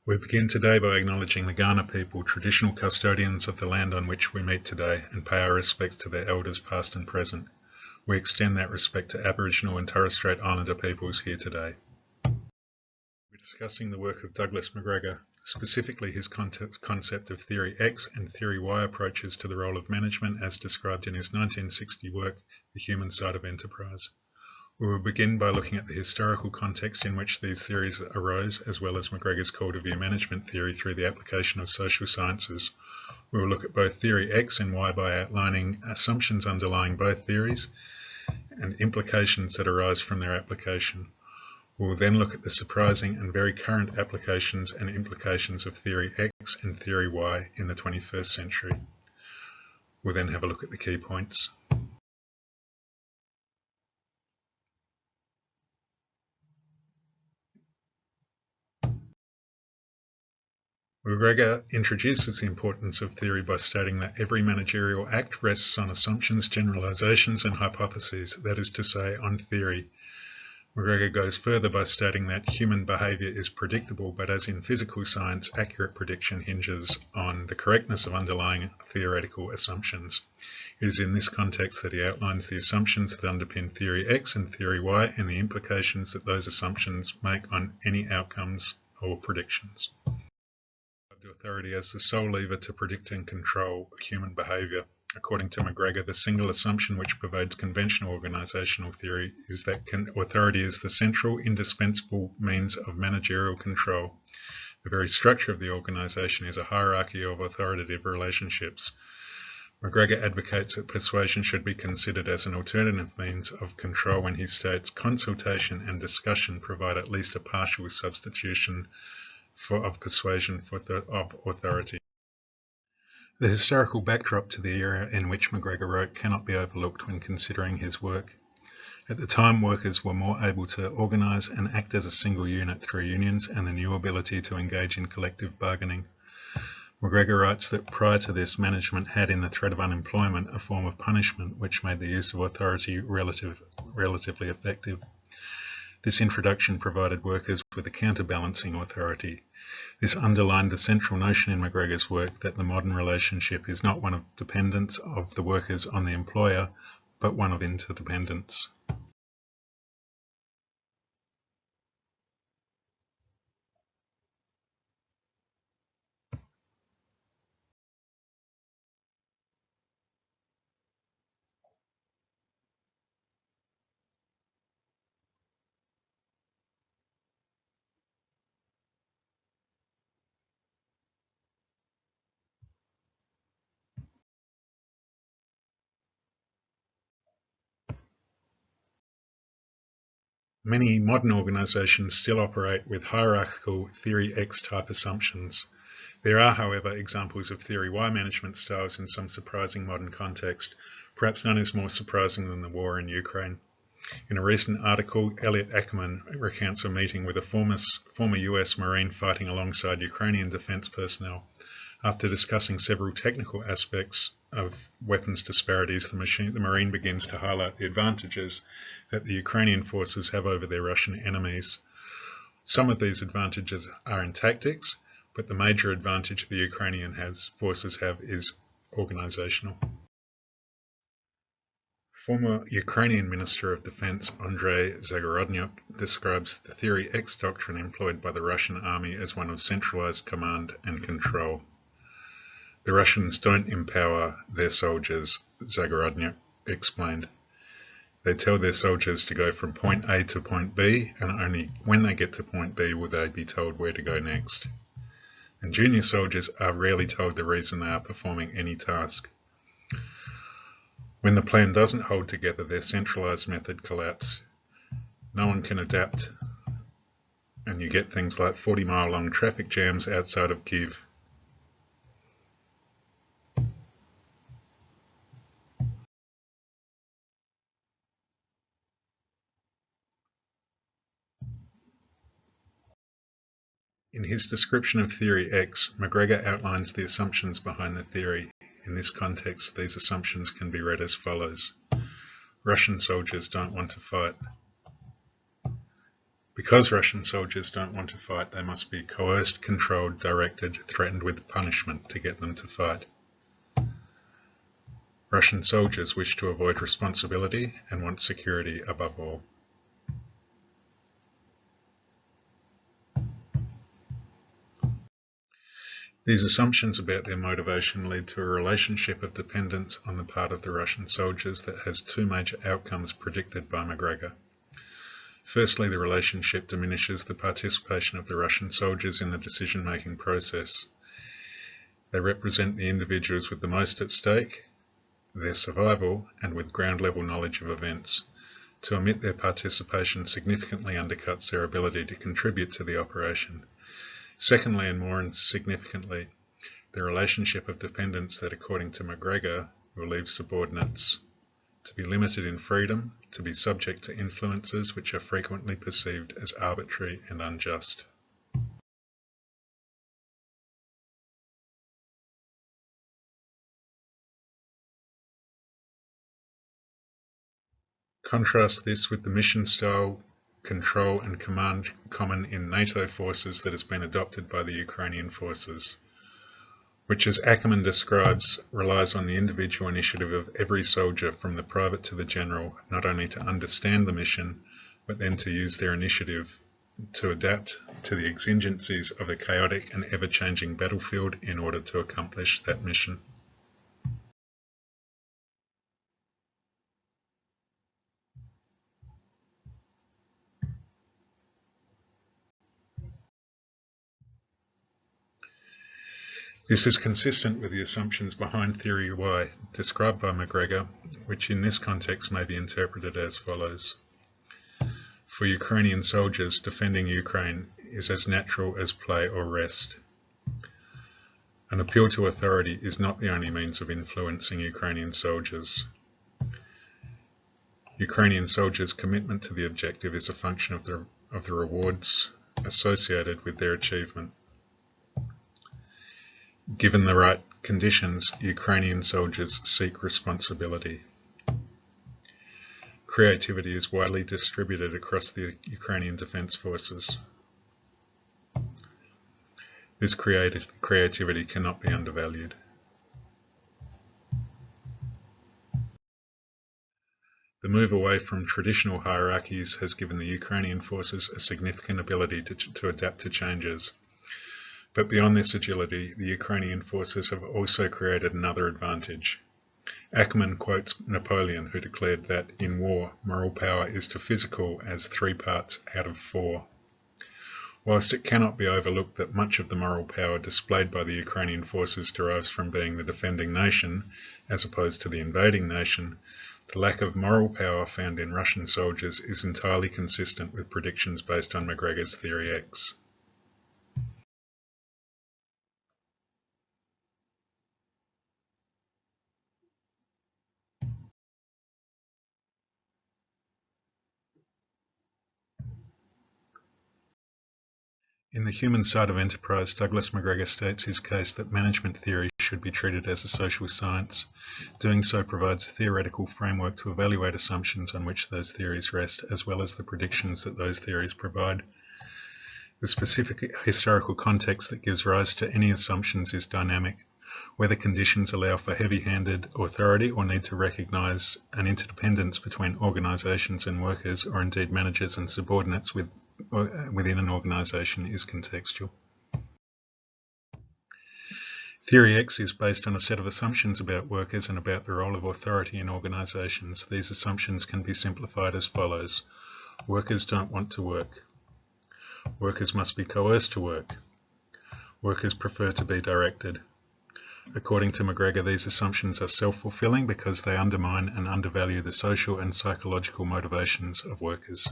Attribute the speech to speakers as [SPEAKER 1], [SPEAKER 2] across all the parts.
[SPEAKER 1] We begin today by acknowledging the Kaurna people, traditional custodians of the land on which we meet today, and pay our respects to their elders past and present. We extend that respect to Aboriginal and Torres Strait Islander peoples here today. We're discussing the work of Douglas Macgregor, specifically his concept of Theory X and Theory Y approaches to the role of management as described in his 1960 work, The Human Side of Enterprise. We will begin by looking at the historical context in which these theories arose, as well as Macgregor's call to view management theory through the application of social sciences. We will look at both Theory X and Y by outlining assumptions underlying both theories and implications that arise from their application. We will then look at the surprising and very current applications and implications of Theory X and Theory Y in the 21st century. We'll then have a look at the key points. Macgregor introduces the importance of theory by stating that every managerial act rests on assumptions, generalizations, and hypotheses, that is to say, on theory. Macgregor goes further by stating that human behaviour is predictable, but as in physical science, accurate prediction hinges on the correctness of underlying theoretical assumptions. It is in this context that he outlines the assumptions that underpin Theory X and Theory Y and the implications that those assumptions make on any outcomes or predictions. Authority as the sole lever to predict and control human behaviour. According to Macgregor, the single assumption which pervades conventional organisational theory is that authority is the central, indispensable means of managerial control. The very structure of the organisation is a hierarchy of authoritative relationships. Macgregor advocates that persuasion should be considered as an alternative means of control when he states consultation and discussion provide at least a partial substitution of persuasion of authority. The historical backdrop to the era in which Macgregor wrote cannot be overlooked when considering his work. At the time, workers were more able to organise and act as a single unit through unions and the new ability to engage in collective bargaining. Macgregor writes that prior to this, management had in the threat of unemployment a form of punishment which made the use of authority relatively effective. This introduction provided workers with a counterbalancing authority. This underlined the central notion in Macgregor's work that the modern relationship is not one of dependence of the workers on the employer, but one of interdependence. Many modern organisations still operate with hierarchical Theory X type assumptions. There are, however, examples of Theory Y management styles in some surprising modern context. Perhaps none is more surprising than the war in Ukraine. In a recent article, Elliot Ackerman recounts a meeting with a former US Marine fighting alongside Ukrainian defence personnel. After discussing several technical aspects of weapons disparities, the Marine begins to highlight the advantages that the Ukrainian forces have over their Russian enemies. Some of these advantages are in tactics, but the major advantage the Ukrainian forces have is organisational. Former Ukrainian Minister of Defense Andrei Zagorodnyuk describes the Theory X doctrine employed by the Russian army as one of centralised command and control. The Russians don't empower their soldiers, Zagorodnyuk explained. They tell their soldiers to go from point A to point B, and only when they get to point B will they be told where to go next. And junior soldiers are rarely told the reason they are performing any task. When the plan doesn't hold together, their centralised method collapses. No one can adapt, and you get things like 40-mile-long traffic jams outside of Kyiv. In his description of Theory X, Macgregor outlines the assumptions behind the theory. In this context, these assumptions can be read as follows. Russian soldiers don't want to fight Because Russian soldiers don't want to fight, they must be coerced, controlled, directed, threatened with punishment to get them to fight. Russian soldiers wish to avoid responsibility and want security above all. These assumptions about their motivation lead to a relationship of dependence on the part of the Russian soldiers that has two major outcomes predicted by McGregor. Firstly, the relationship diminishes the participation of the Russian soldiers in the decision-making process. They represent the individuals with the most at stake, their survival, and with ground-level knowledge of events. To omit their participation significantly undercuts their ability to contribute to the operation. Secondly, and more significantly, the relationship of dependence that, according to McGregor, will leave subordinates to be limited in freedom, to be subject to influences which are frequently perceived as arbitrary and unjust. Contrast this with the mission style, control and command common in NATO forces that has been adopted by the Ukrainian forces, which, as Ackerman describes, relies on the individual initiative of every soldier from the private to the general, not only to understand the mission, but then to use their initiative to adapt to the exigencies of a chaotic and ever-changing battlefield in order to accomplish that mission. This is consistent with the assumptions behind Theory Y, described by McGregor, which in this context may be interpreted as follows. For Ukrainian soldiers, defending Ukraine is as natural as play or rest. An appeal to authority is not the only means of influencing Ukrainian soldiers. Ukrainian soldiers' commitment to the objective is a function of the rewards associated with their achievement. Given the right conditions, Ukrainian soldiers seek responsibility. Creativity is widely distributed across the Ukrainian Defence Forces. This creativity cannot be undervalued. The move away from traditional hierarchies has given the Ukrainian forces a significant ability to adapt to changes. But beyond this agility, the Ukrainian forces have also created another advantage. Ackerman quotes Napoleon, who declared that in war, moral power is to physical as 3 parts out of 4. Whilst it cannot be overlooked that much of the moral power displayed by the Ukrainian forces derives from being the defending nation, as opposed to the invading nation, the lack of moral power found in Russian soldiers is entirely consistent with predictions based on McGregor's Theory X. In The Human Side of Enterprise, Douglas McGregor states his case that management theory should be treated as a social science. Doing so provides a theoretical framework to evaluate assumptions on which those theories rest, as well as the predictions that those theories provide. The specific historical context that gives rise to any assumptions is dynamic. Whether conditions allow for heavy-handed authority or need to recognise an interdependence between organisations and workers, or indeed managers and subordinates within an organisation, is contextual. Theory X is based on a set of assumptions about workers and about the role of authority in organisations. These assumptions can be simplified as follows. Workers don't want to work. Workers must be coerced to work. Workers prefer to be directed. According to McGregor, these assumptions are self-fulfilling because they undermine and undervalue the social and psychological motivations of workers.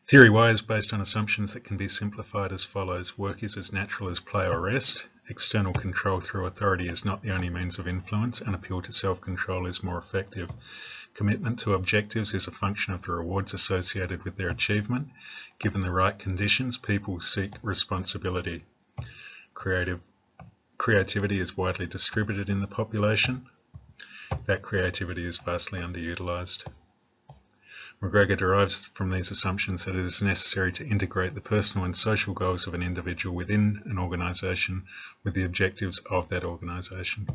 [SPEAKER 1] Theory Y is based on assumptions that can be simplified as follows. Work is as natural as play or rest. External control through authority is not the only means of influence, and appeal to self-control is more effective. Commitment to objectives is a function of the rewards associated with their achievement. Given the right conditions, people seek responsibility. Creativity is widely distributed in the population. That creativity is vastly underutilised. McGregor derives from these assumptions that it is necessary to integrate the personal and social goals of an individual within an organisation with the objectives of that organisation.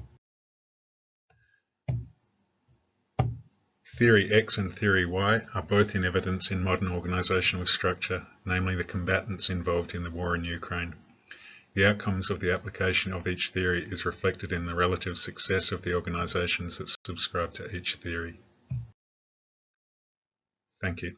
[SPEAKER 1] Theory X and Theory Y are both in evidence in modern organisational structure, namely the combatants involved in the war in Ukraine. The outcomes of the application of each theory is reflected in the relative success of the organisations that subscribe to each theory. Thank you.